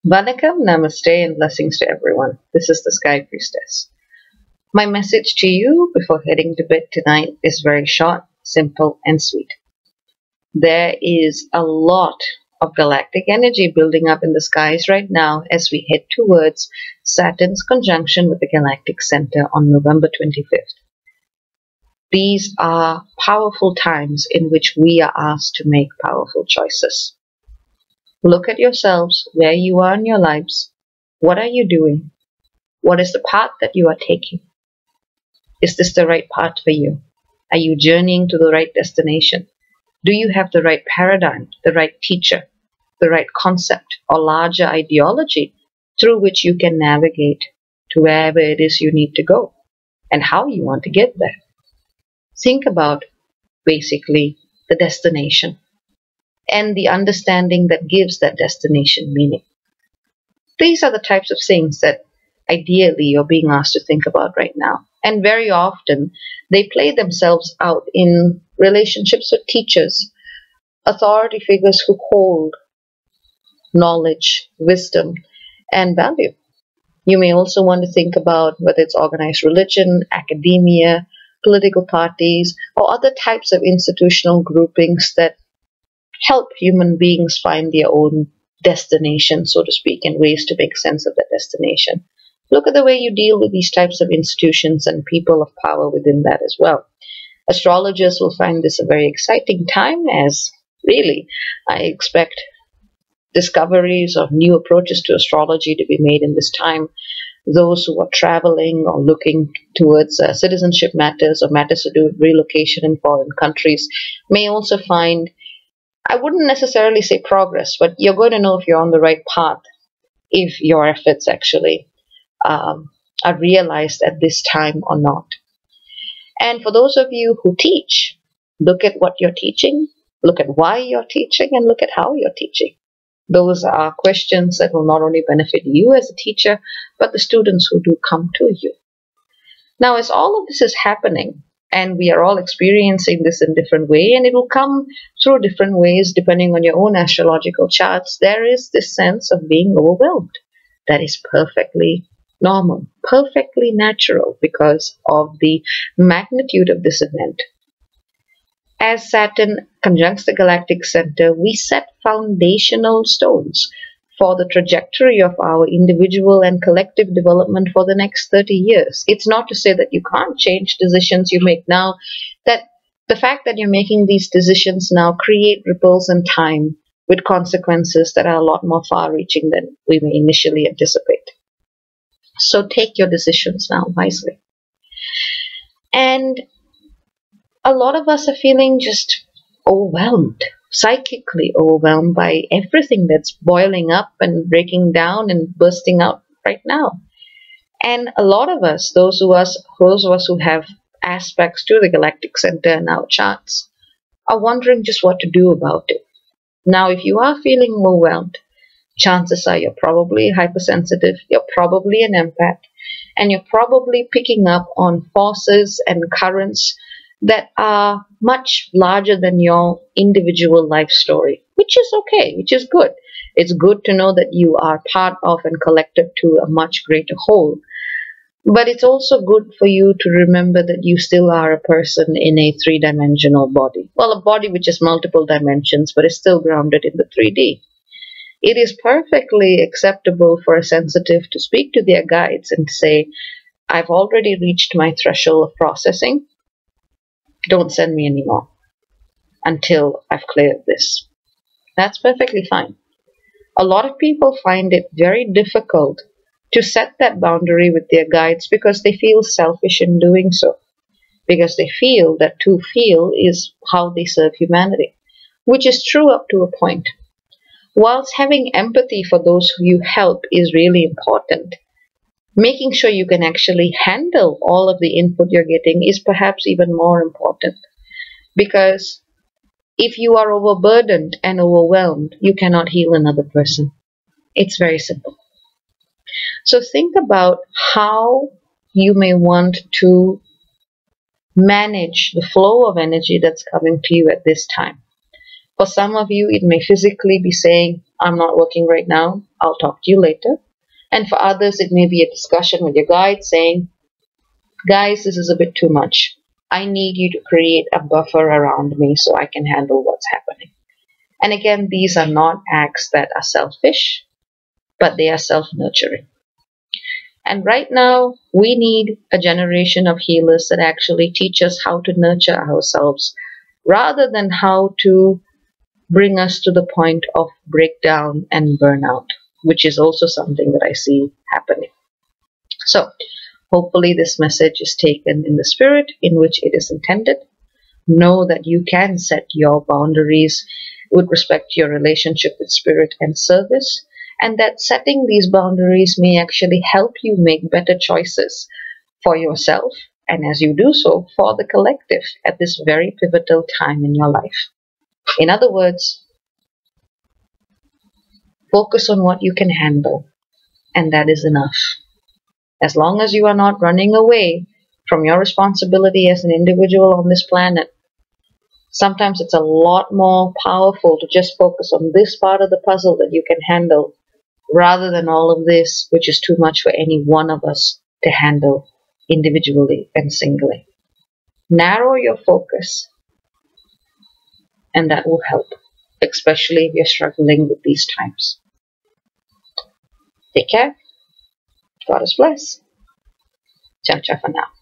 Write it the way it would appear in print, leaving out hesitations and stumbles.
Vanakkam, Namaste, and blessings to everyone. This is the Sky Priestess. My message to you before heading to bed tonight is very short, simple, and sweet. There is a lot of galactic energy building up in the skies right now as we head towards Saturn's conjunction with the Galactic Center on November 25th. These are powerful times in which we are asked to make powerful choices. Look at yourselves, where you are in your lives. What are you doing? What is the path that you are taking? Is this the right path for you? Are you journeying to the right destination? Do you have the right paradigm, the right teacher, the right concept or larger ideology through which you can navigate to wherever it is you need to go and how you want to get there? Think about basically the destination and the understanding that gives that destination meaning. These are the types of things that ideally you're being asked to think about right now. And very often they play themselves out in relationships with teachers, authority figures who hold knowledge, wisdom, and value. You may also want to think about whether it's organized religion, academia, political parties, or other types of institutional groupings that help human beings find their own destination, so to speak, and ways to make sense of that destination. Look at the way you deal with these types of institutions and people of power within that as well. Astrologers will find this a very exciting time, as really I expect discoveries of new approaches to astrology to be made in this time. Those who are traveling or looking towards citizenship matters or matters to do with relocation in foreign countries may also find, I wouldn't necessarily say progress, but you're going to know if you're on the right path if your efforts actually are realized at this time or not. And for those of you who teach, look at what you're teaching, look at why you're teaching, and look at how you're teaching. Those are questions that will not only benefit you as a teacher, but the students who do come to you. Now, as all of this is happening, and we are all experiencing this in different ways, and it will come through different ways depending on your own astrological charts, there is this sense of being overwhelmed. That is perfectly normal, perfectly natural because of the magnitude of this event. As Saturn conjuncts the Galactic Center, we set foundational stones for the trajectory of our individual and collective development for the next 30 years. It's not to say that you can't change decisions you make now, that the fact that you're making these decisions now create ripples in time with consequences that are a lot more far-reaching than we may initially anticipate. So take your decisions now wisely. And a lot of us are feeling just overwhelmed, psychically overwhelmed by everything that's boiling up and breaking down and bursting out right now. And a lot of us, those of us who have aspects to the Galactic Center in our charts, are wondering just what to do about it. Now, if you are feeling overwhelmed, chances are you're probably hypersensitive, you're probably an empath, and you're probably picking up on forces and currents that are much larger than your individual life story, which is okay, which is good. It's good to know that you are part of and collected to a much greater whole. But it's also good for you to remember that you still are a person in a three-dimensional body. Well, a body which has multiple dimensions, but is still grounded in the 3D. It is perfectly acceptable for a sensitive to speak to their guides and say, I've already reached my threshold of processing. Don't send me anymore until I've cleared this. That's perfectly fine. A lot of people find it very difficult to set that boundary with their guides because they feel selfish in doing so. Because they feel that to feel is how they serve humanity, which is true up to a point. Whilst having empathy for those who you help is really important, making sure you can actually handle all of the input you're getting is perhaps even more important. Because if you are overburdened and overwhelmed, you cannot heal another person. It's very simple. So think about how you may want to manage the flow of energy that's coming to you at this time. For some of you, it may physically be saying, I'm not working right now. I'll talk to you later. And for others, it may be a discussion with your guide saying, guys, this is a bit too much. I need you to create a buffer around me so I can handle what's happening. And again, these are not acts that are selfish, but they are self-nurturing. And right now, we need a generation of healers that actually teach us how to nurture ourselves rather than how to bring us to the point of breakdown and burnout, which is also something that I see happening. So, hopefully this message is taken in the spirit in which it is intended. Know that you can set your boundaries with respect to your relationship with spirit and service, and that setting these boundaries may actually help you make better choices for yourself, and as you do so, for the collective at this very pivotal time in your life. In other words, focus on what you can handle, and that is enough. As long as you are not running away from your responsibility as an individual on this planet, sometimes it's a lot more powerful to just focus on this part of the puzzle that you can handle rather than all of this, which is too much for any one of us to handle individually and singly. Narrow your focus, and that will help, especially if you're struggling with these times. Take care. God is bless. Ciao, ciao for now.